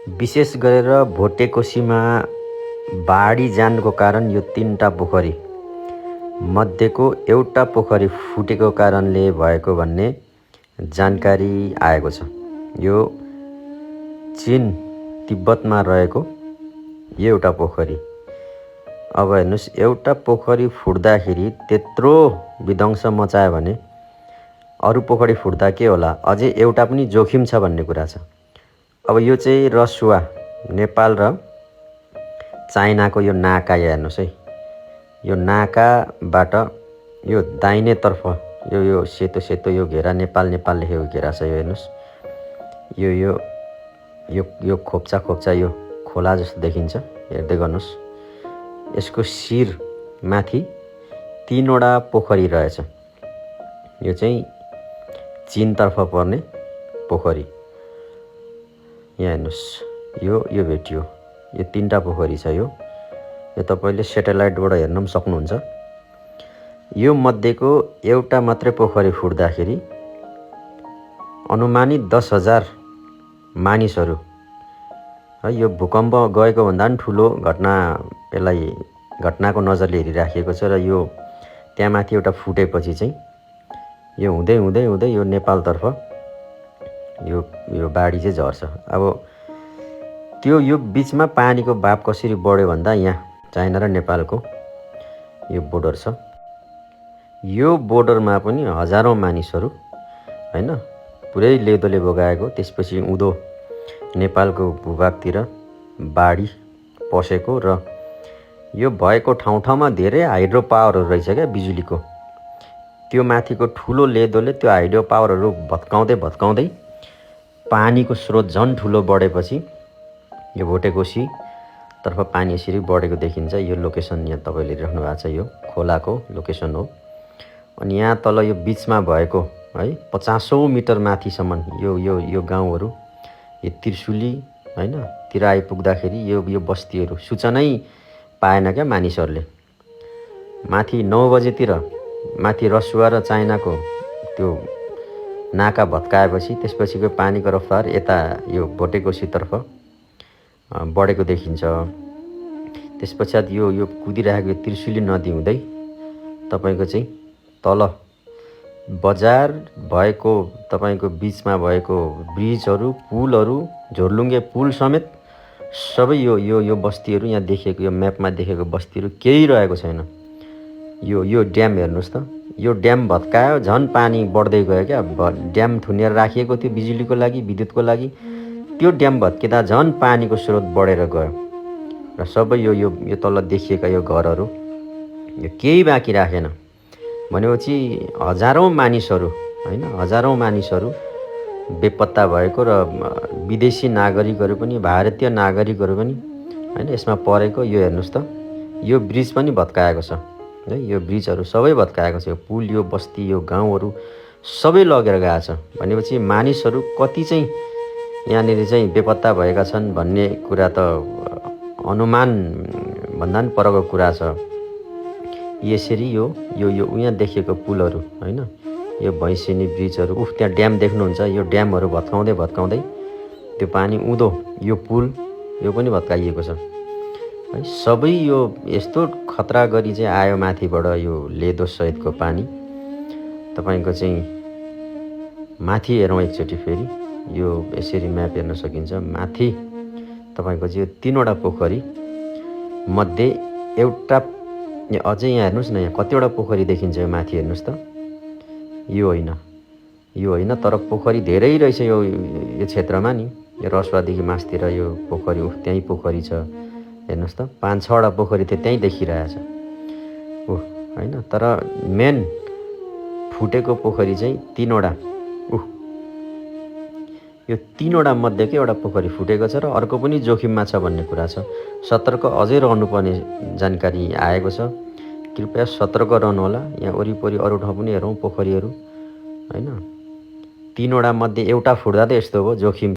विशेष गरेर भोटेकोसीमा बाढी जानको कारण यो 3टा पोखरी मध्येको एउटा पोखरी फुटेको कारणले भएको भन्ने जानकारी आएको छ। यो चीन तिब्बतमा रहेको यो एउटा पोखरी। अब हेर्नुस्, एउटा पोखरी फुट्दाखेरि त्यत्रो विध्वंस मचायो भने अरू पोखरी फुट्दा के होला, अझै एउटा पनि जोखिम छ भन्ने कुरा छ। अब यो चाहिँ रसुवा नेपाल र चाइनाको यो नाका हेर्नुहोस् है। यो नाकाबाट यो दाहिनेतर्फ यो सेतो सेतो यो घेरा नेपाल लेखेको घेरा छ। यो हेर्नुहोस्, यो यो यो यो खोप्चा खोप्चा यो खोला जस्तो देखिन्छ, हेर्दै गर्नुहोस्। यसको शिर माथि 3वटा पोखरी रहेछ। यो चाहिँ चीनतर्फ पर्ने पोखरी। यहाँ हेर्नुहोस्, यो भेटियो, यो 3टा पोखरी छ। यो तपाईँले सेटेलाइटबाट हेर्न पनि सक्नुहुन्छ। यो मध्येको एउटा मात्रै पोखरी फुट्दाखेरि अनुमानित 10,000 मानिसहरू है, यो भूकम्प गएको भन्दा पनि ठुलो घटना, यसलाई घटनाको नजरले हेरिराखिएको छ। र यो त्यहाँ माथि एउटा फुटेपछि चाहिँ यो हुँदै हुँदै हुँदै यो नेपालतर्फ यो बाढी चाहिँ झर्छ। अब यो बिचमा पानीको भाव कसरी बढ्यो भन्दा यहाँ चाइना र नेपालको यो बोर्डर छ। यो बोर्डरमा पनि हजारौँ मानिसहरू हैन पुरै लेदोले बगाएको, त्यसपछि उँधो नेपालको भूभागतिर बाढी पसेको। र यो भएको ठाउँमा धेरै हाइड्रो पावरहरू रहेछ क्या, बिजुलीको। त्यो माथिको ठुलो लेदोले त्यो हाइड्रो पावरहरू भत्काउँदै पानीको स्रोत झन् ठुलो बढेपछि यो भोटेकोसीतर्फ पानी यसरी बढेको देखिन्छ। यो लोकेसन यहाँ तपाईँले हेरिराख्नु भएको छ, यो खोलाको लोकेसन हो। अनि यहाँ तल यो बिचमा भएको है 50औं मिटर माथिसम्म यो गाउँहरू, यो त्रिशुली हैन तिर आइपुग्दाखेरि यो बस्तीहरू सूचनै पाएन क्या मानिसहरूले। माथि 9 बजेतिर माथि रसुवा र चाइनाको त्यो नाका भत्काएपछि त्यसपछिको पानीको रफ्तार यता यो भोटेकोसीतर्फ बढेको देखिन्छ। त्यसपश्चात यो कुदिरहेको त्रिशुली नदी हुँदै तपाईँको चाहिँ तल बजार भएको, तपाईँको बिचमा भएको ब्रिजहरू, पुलहरू, झोर्लुङ्गे पुल समेत सबै यो बस्तीहरू यहाँ देखेको, यो म्यापमा देखेको बस्तीहरू केही रहेको छैन। यो ड्याम हेर्नुहोस् त, यो ड्याम भत्कायो, झन् पानी बढ्दै गयो क्या। ड्याम थुनेर राखिएको थियो बिजुलीको लागि, विद्युतको लागि। त्यो ड्याम भत्किँदा झन् पानीको स्रोत बढेर गयो र सबै यो तल देखिएका यो घरहरू यो केही बाँकी राखेन। भनेपछि हजारौँ मानिसहरू हैन, हजारौँ मानिसहरू बेपत्ता भएको र विदेशी नागरिकहरू पनि, भारतीय नागरिकहरू पनि हैन यसमा परेको। यो हेर्नुहोस् त, यो ब्रिज पनि भत्काएको छ है। यो ब्रिजहरू सबै भत्काएको छ। यो पुल, यो बस्ती, यो गाउँहरू सबै लगेर गएको छ। भनेपछि मानिसहरू कति चाहिँ यहाँनिर चाहिँ बेपत्ता भएका छन् भन्ने कुरा त अनुमान भन्दा पनि परको कुरा छ। यसरी यो यहाँ देखिएको पुलहरू हैन, यो भैँसेनी ब्रिजहरू, त्यहाँ ड्याम देख्नुहुन्छ, यो ड्यामहरू भत्काउँदै त्यो पानी उँधो यो पुल यो पनि भत्काइएको छ है। सबै यो यस्तो खतरा गरी चाहिँ आयो माथिबाट यो लेदो सहितको पानी। तपाईँको चाहिँ माथि हेरौँ एकचोटि फेरि, यो यसरी म्याप हेर्न सकिन्छ। माथि तपाईँको चाहिँ यो 3वटा पोखरी मध्ये एउटा, अझै यहाँ हेर्नुहोस् न, यहाँ कतिवटा पोखरी देखिन्छ। यो माथि हेर्नुहोस् त, यो होइन तर पोखरी धेरै रहेछ यो क्षेत्रमा नि। यो रसुवादेखि मासतिर यो पोखरी, त्यहीँ पोखरी छ हेर्नुहोस् त। 5-6वटा पोखरी त त्यहीँ देखिरहेछ होइन। तर मेन फुटेको पोखरी चाहिँ 3वटा। यो 3वटा मध्येको एउटा पोखरी फुटेको छ र अर्को पनि जोखिममा छ भन्ने कुरा छ। सतर्क अझै रहनुपर्ने जानकारी आएको छ। कृपया सतर्क रहनु होला। यहाँ वरिपरि अरू ठाउँ पनि हेरौँ पोखरीहरू हैन। 3वटा मध्ये एउटा फुट्दा त यस्तो हो जोखिम।